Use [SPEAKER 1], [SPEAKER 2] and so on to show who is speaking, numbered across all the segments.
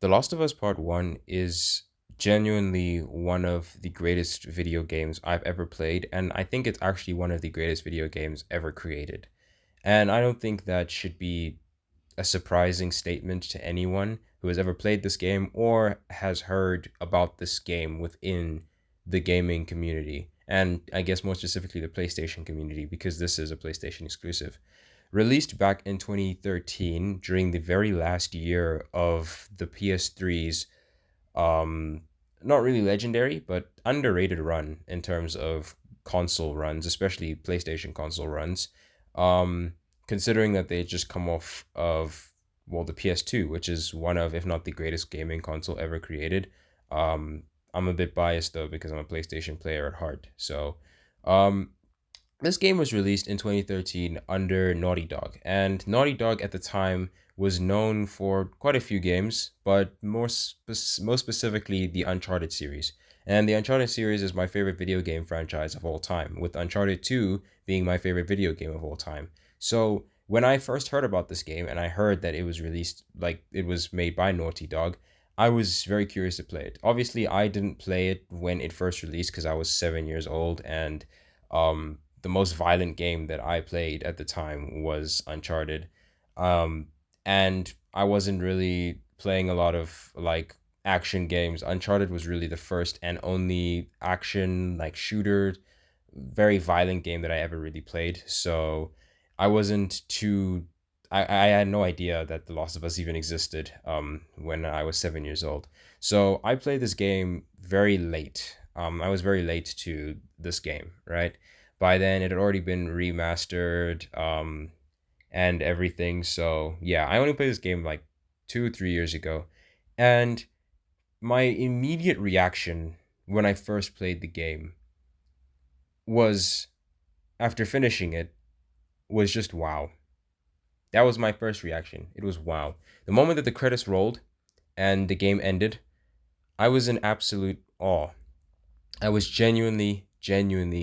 [SPEAKER 1] The Last of Us Part 1 is genuinely one of the greatest video games I've ever played, and I think it's actually one of the greatest video games ever created. And I don't think that should be a surprising statement to anyone who has ever played this game or has heard about this game within the gaming community. And I guess more specifically, the PlayStation community, because this is a PlayStation exclusive. Released back in 2013 during the very last year of the PS3's um, not really legendary, but underrated run in terms of console runs, especially PlayStation console runs. Um, Considering that they just come off of, well, the PS2, which is one of, if not the greatest gaming console ever created. Um, I'm a bit biased though because I'm a PlayStation player at heart. So, um, this game was released in 2013 under Naughty Dog, and Naughty Dog at the time was known for quite a few games, but most specifically the Uncharted series. And the Uncharted series is my favorite video game franchise of all time, with Uncharted 2 being my favorite video game of all time. So when I first heard about this game and I heard that it was released, like it was made by Naughty Dog, I was very curious to play it. Obviously, I didn't play it when it first released because I was 7 years old, and the most violent game that I played at the time was Uncharted. Um, and I wasn't really playing a lot of like action games. Uncharted was really the first and only action like shooter, very violent game that I ever really played. So I wasn't too. I had no idea that The Last of Us even existed when I was 7 years old. So I played this game very late. I was very late to this game, right? By then, it had already been remastered and everything. So yeah, I only played this game like 2 or 3 years ago, and my immediate reaction when I first played the game was, after finishing it, was just wow. That was my first reaction. It was wow. The moment that the credits rolled and the game ended, I was in absolute awe. I was genuinely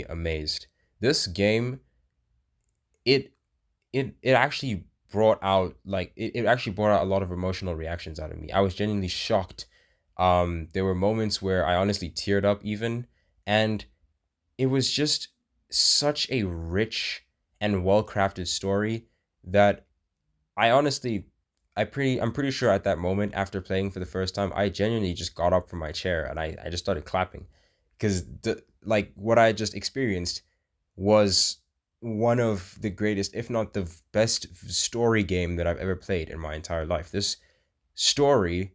[SPEAKER 1] amazed. This game, it it actually brought out it actually brought out a lot of emotional reactions out of me. I was genuinely shocked. There were moments where I honestly teared up even, and it was just such a rich and well crafted story that I honestly, I'm pretty sure at that moment after playing for the first time, I genuinely just got up from my chair and I just started clapping because the like what I just experienced was one of the greatest, if not the best story game that I've ever played in my entire life. This story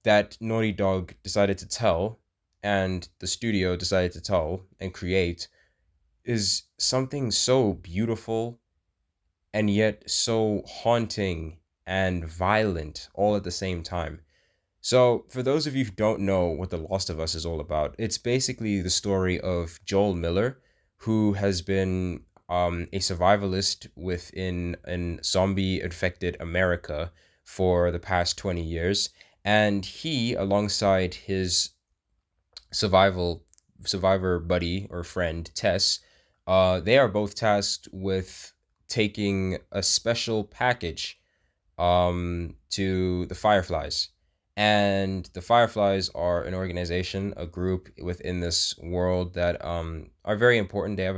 [SPEAKER 1] that Naughty Dog decided to tell and the studio decided to tell and create is something so beautiful and yet so haunting and violent all at the same time. So, for those of you who don't know what The Last of Us is all about, it's basically the story of Joel Miller, who has been a survivalist within an zombie infected America for the past 20 years. And he, alongside his survival survivor buddy or friend Tess, they are both tasked with taking a special package to the Fireflies. And the Fireflies are an organization, a group within this world that are very important. They're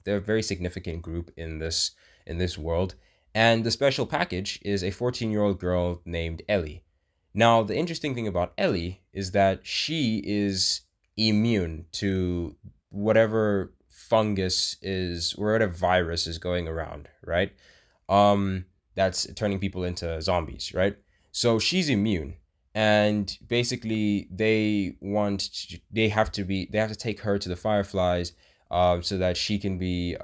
[SPEAKER 1] a very significant group in this world. And the special package is a 14-year-old girl named Ellie. Now, the interesting thing about Ellie is that she is immune to whatever fungus is, or whatever virus is going around, right? That's turning people into zombies, right? So she's immune, and basically they have to take her to the Fireflies, so that she can be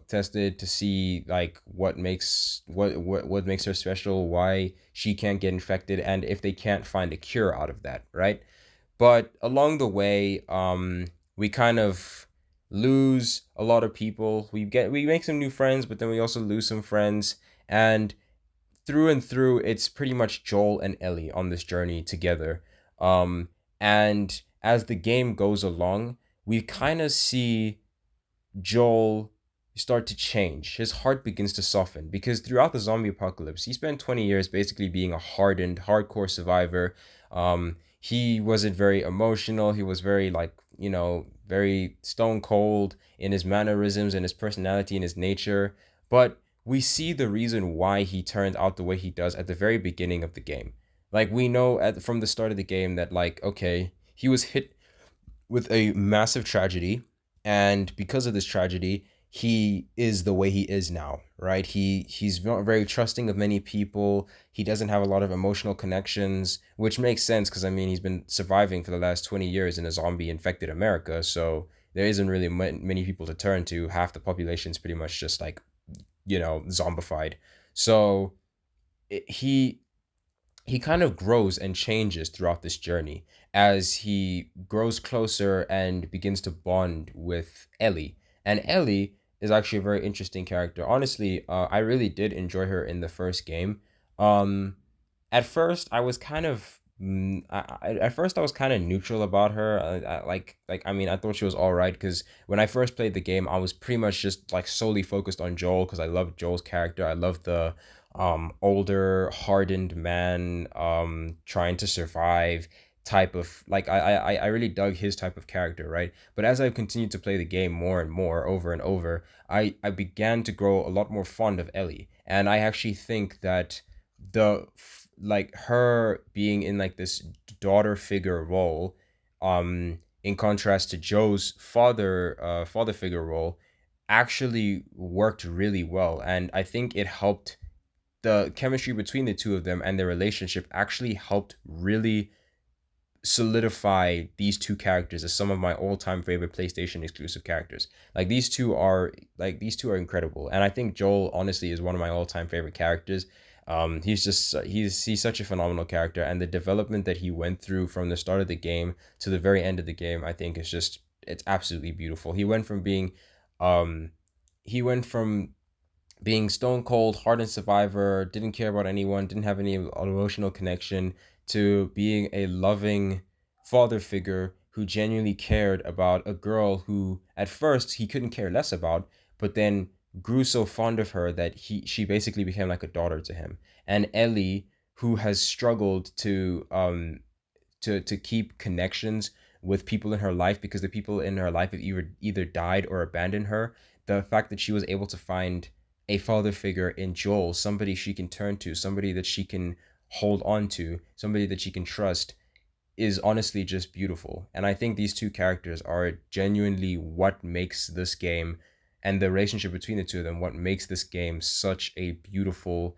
[SPEAKER 1] tested to see like what makes her special, why she can't get infected, and if they can't find a cure out of that, right? But along the way, we kind of lose a lot of people. We make some new friends, but then we also lose some friends, and through and through, it's pretty much Joel and Ellie on this journey together. And as the game goes along, we kind of see Joel start to change. His heart begins to soften because throughout the zombie apocalypse, he spent 20 years basically being a hardened, hardcore survivor. He wasn't very emotional. He was very, like, very stone cold in his mannerisms and his personality and his nature. But we see the reason why he turned out the way he does at the very beginning of the game. Like, we know from the start of the game that, like, okay, he was hit with a massive tragedy, and because of this tragedy, he is the way he is now, right? He's not very trusting of many people. He doesn't have a lot of emotional connections, which makes sense because, I mean, he's been surviving for the last 20 years in a zombie infected America, so there isn't really many people to turn to. Half the population's pretty much just, like, zombified. So he kind of grows and changes throughout this journey as he grows closer and begins to bond with Ellie. And Ellie is actually a very interesting character. Honestly, I really did enjoy her in the first game. Um, at first, I was kind of at first I was kind of neutral about her. I mean, I thought she was all right because when I first played the game, I was pretty much just like solely focused on Joel because I loved Joel's character. I loved the older hardened man trying to survive type of, like, I really dug his type of character, right? But as I continued to play the game more and more over and over, I began to grow a lot more fond of Ellie, and I actually think that like her being in like this daughter figure role, in contrast to Joe's father figure role, actually worked really well, and I think it helped the chemistry between the two of them, and their relationship actually helped really solidify these two characters as some of my all-time favorite PlayStation exclusive characters. These two are incredible, and I think Joel honestly is one of my all-time favorite characters. He's such a phenomenal character, and the development that he went through from the start of the game to the very end of the game, I think is just, it's absolutely beautiful. Um he went from being stone cold, hardened survivor, didn't care about anyone, didn't have any emotional connection, to being a loving father figure who genuinely cared about a girl who at first he couldn't care less about, but then grew so fond of her that she basically became like a daughter to him. And Ellie, who has struggled to keep connections with people in her life because the people in her life have either died or abandoned her. The fact that she was able to find a father figure in Joel, somebody she can turn to, somebody that she can hold on to, somebody that she can trust, is honestly just beautiful. And I think these two characters are genuinely what makes this game, and the relationship between the two of them, what makes this game such a beautiful,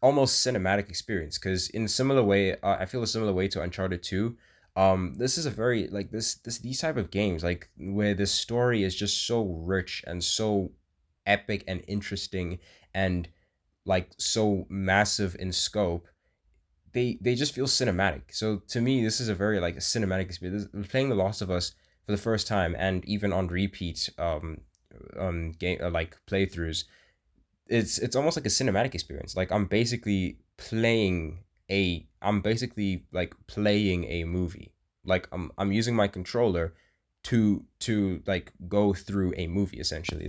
[SPEAKER 1] almost cinematic experience. Because in a similar way, I feel a similar way to Uncharted 2. This is a very, like, these type of games, like, where the story is just so rich and so epic and interesting and, like, so massive in scope. They just feel cinematic. So to me, this is a very, like, a cinematic experience. Playing The Lost of Us for the first time, and even on repeat game like playthroughs, it's almost like a cinematic experience. Like, I'm basically like playing a movie. Like, I'm using my controller to like go through a movie essentially.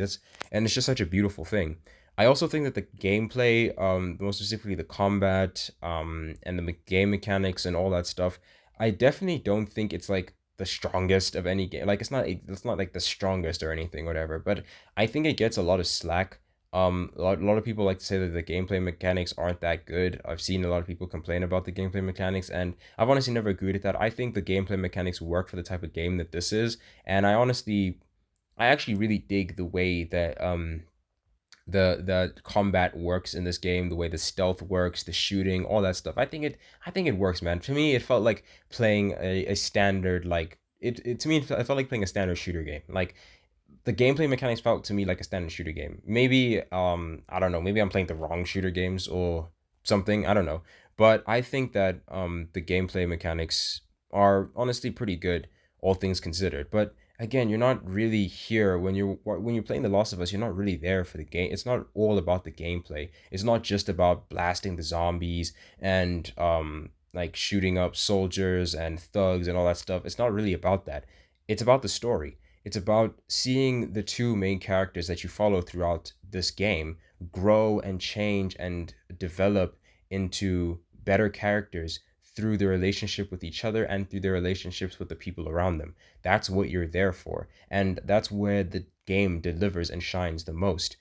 [SPEAKER 1] And it's just such a beautiful thing. I also think that the gameplay, more specifically the combat, and the game mechanics and all that stuff, I definitely don't think it's like the strongest of any game. Like, it's not like the strongest or anything, whatever. But I think it gets a lot of slack. A lot of people like to say that the gameplay mechanics aren't that good. I've seen a lot of people complain about the gameplay mechanics, and I've honestly never agreed with that. I think the gameplay mechanics work for the type of game that this is, and I actually really dig the way that the combat works in this game, the way the stealth works, the shooting, all that stuff. I think it works, man. To me, it felt like playing a standard, like, it to me, it felt like playing a standard shooter game. Like, the gameplay mechanics felt to me like a standard shooter game. Maybe I don't know, maybe I'm playing the wrong shooter games or something. I don't know. But I think that the gameplay mechanics are honestly pretty good, all things considered. But again, you're not really here when you're playing The Last of Us, you're not really there for the game. It's not all about the gameplay. It's not just about blasting the zombies and like shooting up soldiers and thugs and all that stuff. It's not really about that. It's about the story. It's about seeing the two main characters that you follow throughout this game grow and change and develop into better characters through their relationship with each other and through their relationships with the people around them. That's what you're there for. And that's where the game delivers and shines the most.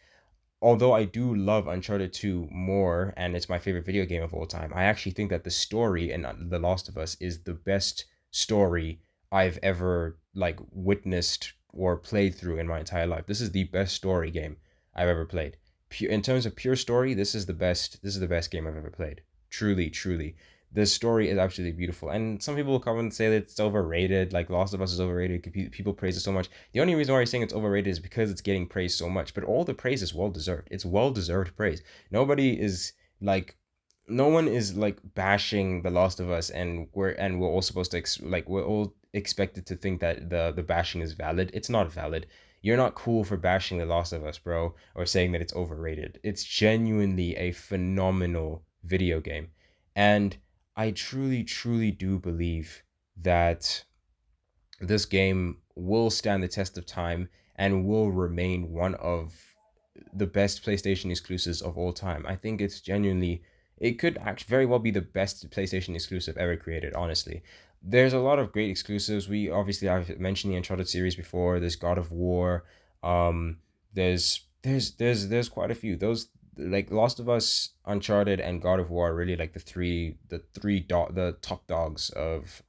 [SPEAKER 1] Although I do love Uncharted 2 more, and it's my favorite video game of all time, I actually think that the story in The Last of Us is the best story I've ever like witnessed or played through in my entire life. This is the best story game I've ever played. In terms of pure story, this is the best. This is the best game I've ever played. Truly, truly, the story is absolutely beautiful. And some people will come and say that it's overrated. Like Last of Us is overrated. People praise it so much. The only reason why you're saying it's overrated is because it's getting praised so much. But all the praise is well deserved. It's well deserved praise. Nobody is like, no one is like bashing The Last of Us, and we're all supposed to we're all expected to think that the bashing is valid. It's not valid. You're not cool for bashing The Last of Us, bro, or saying that it's overrated. It's genuinely a phenomenal video game, and I truly, truly do believe that this game will stand the test of time and will remain one of the best PlayStation exclusives of all time. I think it's genuinely, it could actually very well be the best PlayStation exclusive ever created, honestly. There's a lot of great exclusives. I've mentioned the Uncharted series before. There's God of War. Um, there's quite a few. Those like Last of Us, Uncharted, and God of War are really like the top dogs of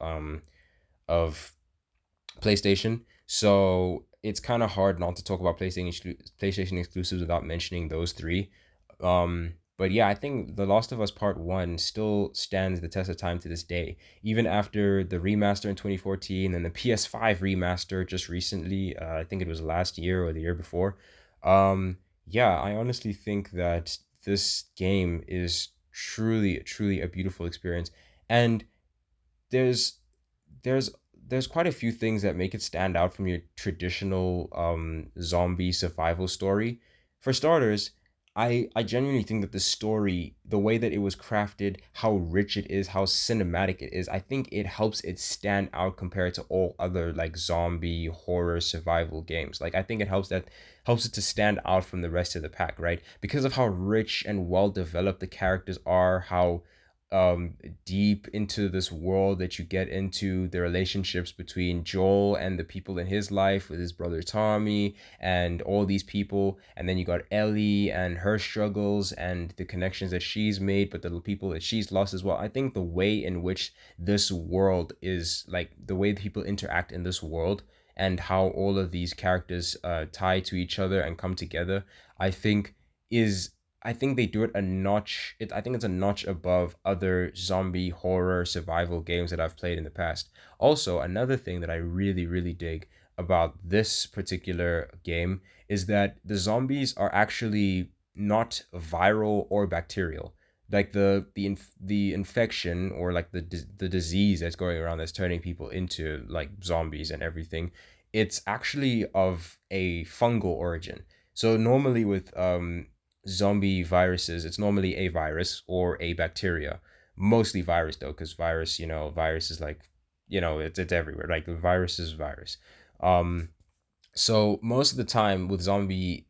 [SPEAKER 1] PlayStation. So it's kind of hard not to talk about PlayStation exclusives without mentioning those three. But yeah, I think The Last of Us Part 1 still stands the test of time to this day. Even after the remaster in 2014 and the PS5 remaster just recently, I think it was last year or the year before. Yeah, I honestly think that this game is truly, truly a beautiful experience. And there's there's there's quite a few things that make it stand out from your traditional zombie survival story. For starters, I genuinely think that the story, the way that it was crafted, how rich it is, how cinematic it is, I think it helps it stand out compared to all other like zombie horror survival games. Like I think it helps it to stand out from the rest of the pack, right? Because of how rich and well developed the characters are, how deep into this world that you get into, the relationships between Joel and the people in his life with his brother Tommy and all these people, and then you got Ellie and her struggles and the connections that she's made but the people that she's lost as well. I think the way in which this world is, like the way that people interact in this world and how all of these characters tie to each other and come together, I think is, I think they do it a notch. I think it's a notch above other zombie horror survival games that I've played in the past. Also, another thing that I really, really dig about this particular game is that the zombies are actually not viral or bacterial. Like the infection or like the disease that's going around that's turning people into like zombies and everything, it's actually of a fungal origin. So normally with zombie viruses, it's normally a virus or a bacteria. Mostly virus though, because virus, virus is like, it's everywhere. Like the virus is virus. Um, so most of the time with zombie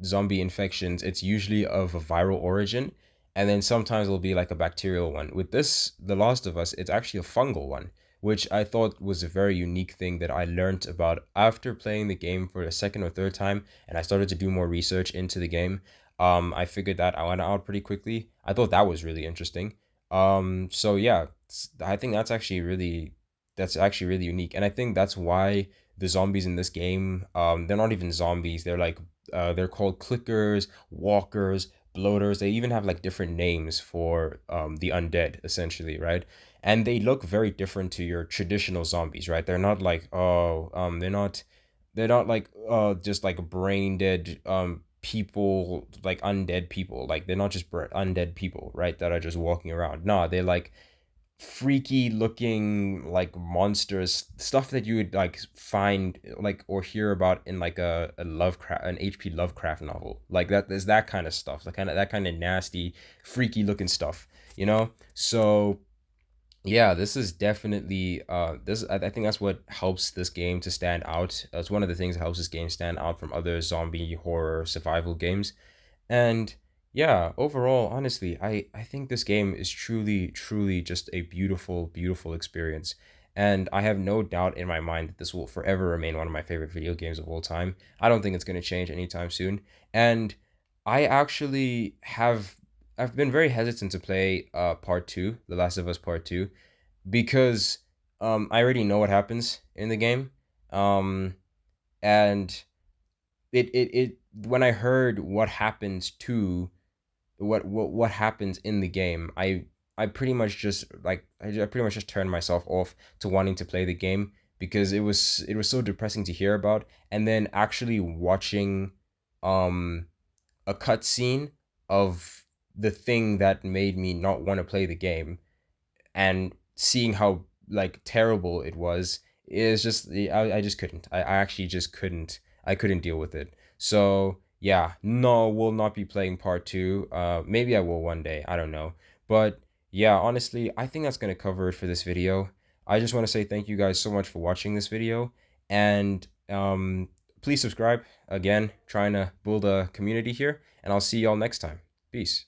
[SPEAKER 1] infections, it's usually of a viral origin, and then sometimes it'll be like a bacterial one. With this, The Last of Us, it's actually a fungal one, which I thought was a very unique thing that I learned about after playing the game for the second or third time, and I started to do more research into the game. I figured that out pretty quickly. I thought that was really interesting. So yeah, I think that's actually really unique, and I think that's why the zombies in this game, they're not even zombies. They're like, they're called clickers, walkers, bloaters. They even have like different names for the undead, essentially, right? And they look very different to your traditional zombies, right? They're not like, they're not like just like brain dead people, like undead people. Like they're not just undead people, right? That are just walking around. No, they're like freaky looking like monsters, stuff that you would like find like or hear about in like a Lovecraft, an HP Lovecraft novel. Like that, there's that kind of stuff, that kind of nasty freaky looking stuff, you know. So Yeah, this is definitely this I think that's what helps this game to stand out. It's one of the things that helps this game stand out from other zombie horror survival games. And yeah, overall, honestly, I think this game is truly just a beautiful experience. And I have no doubt in my mind that this will forever remain one of my favorite video games of all time. I don't think it's going to change anytime soon. And I actually I've been very hesitant to play part 2, The Last of Us Part 2, because I already know what happens in the game. Um and it when I heard what happens to what happens in the game, I pretty much just I pretty much just turned myself off to wanting to play the game, because it was so depressing to hear about. And then actually watching um a cutscene of the thing that made me not want to play the game, and seeing how like terrible it was, is just I just couldn't. I actually just couldn't. I couldn't deal with it. So yeah, no, we'll not be playing part 2. Maybe I will one day. I don't know. But yeah, honestly, I think that's gonna cover it for this video. I just want to say thank you guys so much for watching this video, and please subscribe. Again, trying to build a community here, and I'll see y'all next time. Peace.